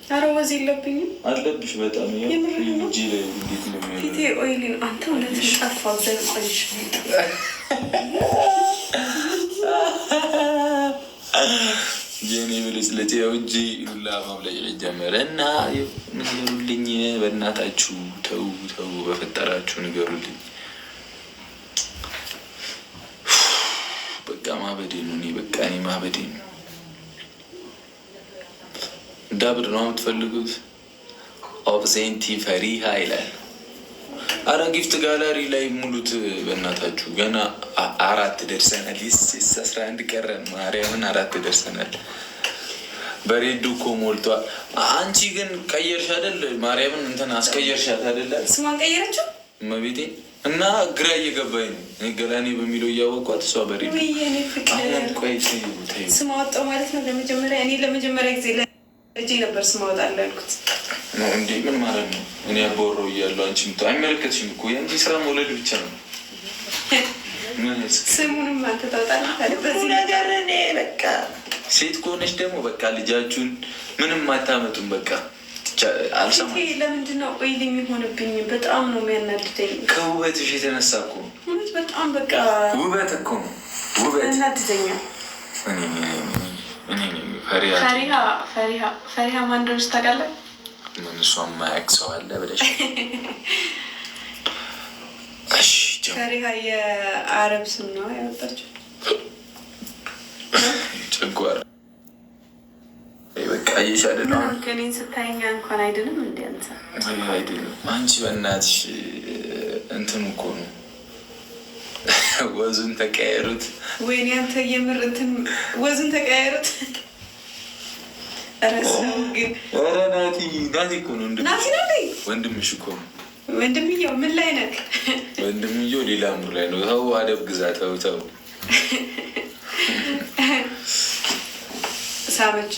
ኧረ ወዝ የለብኝም አለብሽ በጣም እጅ ላይ እንዴት እንደሚሆን ፊቴ ኦይሊ ነው። አንተ እውነት ጠፋው ዘንቆልሽ የኔ ብልጭ ልጭ ያው እጅ ሁላ ማብለጭ ጀመረ እና ንገሩልኝ፣ በእናታችሁ ተው ተው፣ በፈጠራችሁ ንገሩልኝ። በቃ ማበዴ ነው። እኔ በቃ እኔ ማበዴ ነው። እንዳብድ ነው የምትፈልጉት? ኦብሴንቲ ፈሪሃ ይላል። አረ ጊፍት ጋላሪ ላይ ሙሉት በእናታችሁ። ገና 4 ደርሰናል። ይስ 11 ቀረን። ማርያምን 4 ደርሰናል። በሬዱ እኮ ሞልቷል። አንቺ ግን ቀየርሽ አይደል? ማርያምን እንትን አስቀየርሻት አይደለ? ስሟን ቀየረችው እመቤቴ። እና ግራ እየገባኝ ነው። ገላኔ በሚለው እያወቋት እሷ በሬዱ ስም አወጣው ማለት ነው። ለመጀመሪያ ጊዜ ልጄ ነበር ስም አወጣለሁ ያልኩት። እንዴ ምን ማለት ነው? እኔ አባወራው እያለሁ አንቺ አይመለከትሽም እኮ የአንቺ ስራ መውለድ ብቻ ነው። ስሙንም አንተ ታወጣለህ በዚህ ነገር። እኔ በቃ ሴት ከሆነች ደግሞ በቃ ልጃችሁን ምንም አታመጡም። በቃ አልሰማም። ለምንድን ነው ኦይል የሚሆንብኝ? በጣም ነው የሚያናድደኝ። ከውበትሽ የተነሳ እኮ እውነት በጣም በቃ ውበት እኮ ነው ውበት ያናድደኛል። ፈሪሃ ማን እንደሆነች ታውቃለህ? ምን እሷን የማያውቅ ሰው አለ ብለሽ? ፈሪሃ የአረብ ስም ነው ያወጣችው። ጨጓራ በቃ እየሻለ ከኔን ስታየኛ እንኳን አይደለም እንዲ አንተ አይደለም። አንቺ በእናትሽ እንትን እኮ ነው ወዙን ተቀያየሩት። ወይኔ አንተ የምር እንትን ወዙን ተቀያየሩት። ረሰው ግን ኧረ ናቲ እኮ ነው ናቲ ነው ወንድምሽ እኮ ነው። ወንድምየው ምን ላይ ነህ? ወንድምየው ሌላ ሙር ላይ ነው። ተው አደብ ግዛ። ተው ተው ሳበች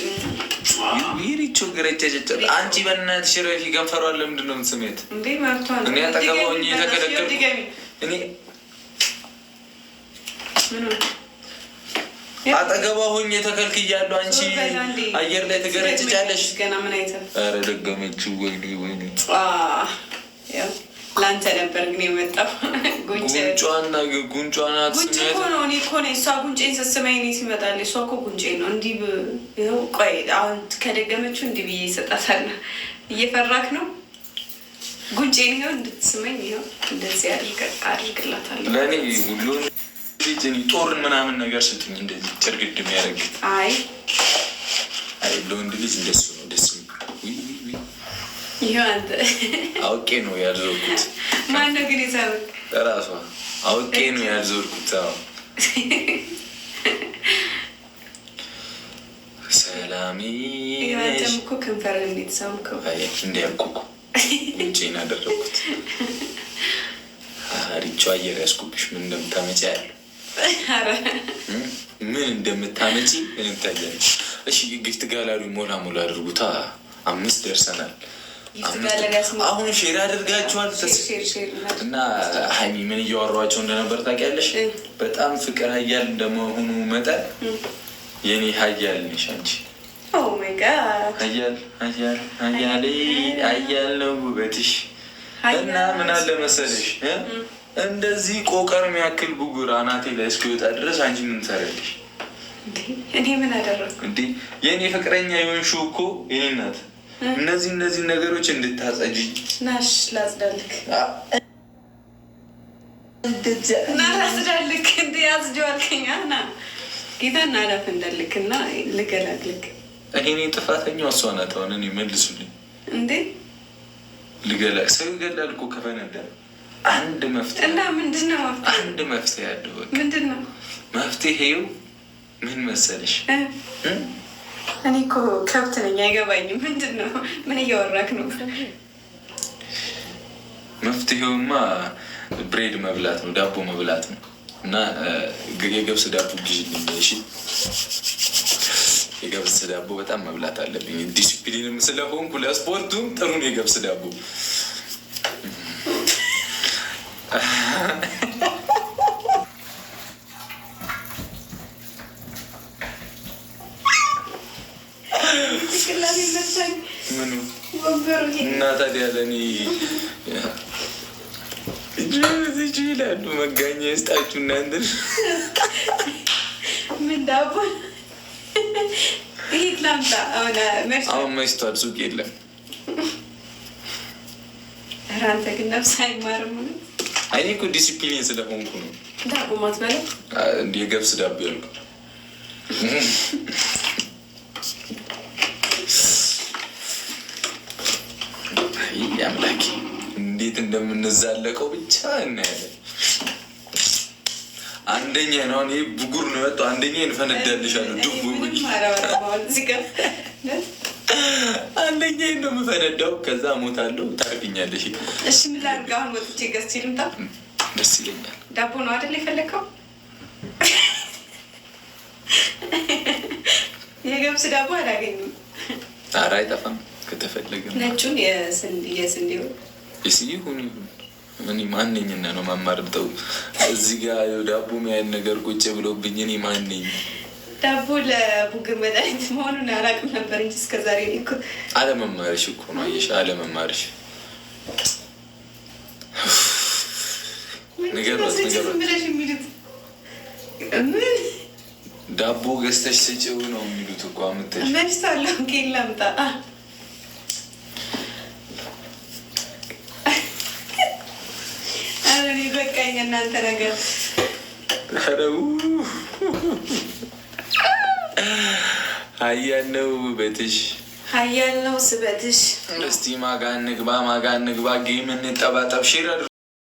ይሪቾ ገረጨጨ። አንቺ በእናትሽ ረፊ ገንፈሯል። ለምንድን ነው የምትስሜት እንዴ? ማርቷን እኔ አጠገባኝ የተከለከልኩ እኔ አጠገባ ሆኜ ተከልክያለሁ። አንቺ አየር ላይ ትገረጭጫለሽ። ገና ምን አይተህ? ኧረ ደገመችው። ወይኔ ወይኔ ለአንተ ነበር ግን የመጣው ጉንጯና ጉንጯና ጉንጭ እኮ ነው። እኔ እኮ ነኝ እሷ ጉንጬን ስስመኝ እኔ ሲመጣል እሷ እኮ ጉንጬ ነው። እንዲህ ይኸው ቆይ አሁን ከደገመችው እንዲህ ብዬ ይሰጣታል። እየፈራክ ነው? ጉንጬን ይኸው እንድትስመኝ ይኸው እንደዚህ አድርግላታለሁ። ለእኔ ሁሉ ጦርን ምናምን ነገር ስትኝ እንደዚህ ጭርግድ የሚያደርግ አይ ለወንድ ልጅ እንደሱ ነው ደስ ይኸው አንተ አውቄ ነው ያልዞርኩት። ማነው ግን የሳበክ? እራሷ አውቄ ነው ያልዞርኩት። ሰላሜ አንተም እኮ ከንፈር እንዴት ሳምከው እንዲያውቁ ውጭን አደረኩት። ሪቿ አየር ያስኩብሽ ምን እንደምታመጪ ያለው ምን እንደምታመጪ እንታያለን። እሺ ጊፍት ጋላሪ ሞላ ሞላ አድርጉታ። 5 ደርሰናል። አሁን ሼር አድርጋችኋል እና ሀይሚ ምን እያወሯቸው እንደነበር ታውቂያለሽ? በጣም ፍቅር ሀያል እንደመሆኑ መጠን የኔ ሀያል ነሽ አንቺ። ሀያል ነው ውበትሽ። እና ምን አለ መሰለሽ እንደዚህ ቆቀር የሚያክል ብጉር አናቴ ላይ እስኪወጣ ድረስ አንቺ ምን ትሰሪያለሽ? እኔ ምን አደረግኩ እንዴ? የእኔ ፍቅረኛ የሆንሽው እኮ የኔ እናት እነዚህ ነገሮች እንድታጸጂ ናሽ ላጽዳልክ እና ላጽዳልክ እንደ ያጽደዋልከኛ ና ጌታ እና አላፍ እንዳልክ እና ልገላግልክ። እኔ ጥፋተኛው እሷ ናት። አሁን እኔ መልሱልኝ እንዴ ልገላግ ሰው ይገላል እኮ ከፈነዳ አንድ መፍትሄ እና ምንድነው? አንድ መፍትሄ ያለው ምንድነው መፍትሄው? ምን መሰለሽ እኔ እኮ ከብት ነኝ አይገባኝም። ምንድን ነው? ምን እያወራክ ነው? መፍትሄውማ ብሬድ መብላት ነው፣ ዳቦ መብላት ነው። እና የገብስ ዳቦ ግዢልኝ እሺ? የገብስ ዳቦ በጣም መብላት አለብኝ። ዲሲፕሊንም ስለሆንኩ ለስፖርቱም ጥሩ ነው የገብስ ዳቦ። ነሳኝ። ምኑ ወንበሩ እና ታዲያ ለእኔ እጅ ይላሉ። መጋኛ ይስጣችሁ እናንተ። ምን ዳቦ ይሄ ላምጣ? አሁን መሽቷል፣ ሱቅ የለም። ኧረ አንተ ግን ነፍስ አይማርም። እኔ እኮ ዲሲፕሊን ስለሆንኩ ነው። ዳቦ ማትበለው እንደ የገብስ ዳቦ ያልኩ አምላኬ እንዴት እንደምንዛለቀው ብቻ እናያለን። አንደኛ ነው አሁን ይሄ ብጉር ነው የወጣው። አንደኛ እንፈነዳልሻለሁ። ድቡ አንደኛ ነው የምፈነዳው። ከዛ ሞታለሁ። ታርቅኛለሽ። እሺ ምን ላድርግ አሁን? ወጥቼ ገዝቼ ልምጣ? ደስ ይለኛል። ዳቦ ነው አይደል የፈለከው? የገብስ ዳቦ አላገኙም። ኧረ አይጠፋም ከተፈለገ ነጩን የስንዴው ይሁን እኔ ማንኝና ነው ማማርጠው። እዚህ ጋር ዳቦ ሚያን ነገር ቁጭ ብሎብኝ እኔ ማንኝ። ዳቦ ለቡግር መድኃኒት መሆኑን አላውቅም ነበር እንጂ እስከዛሬ እኮ አለመማርሽ እኮ ነው። አየሽ አለመማርሽ። ንገሯት ብለሽ የሚሉት ዳቦ ገዝተሽ ስጭው ነው የሚሉት እኮ። አምጥተሽ መችታለሁ። ኬል ላምጣ? እኔ በቃኝ እናንተ ነገር። ሀያል ነው ውበትሽ፣ ሀያል ነው ስበትሽ። እስቲ ማጋ እንግባ ጌም እንጠባጠብ። ሼር አድርጉ።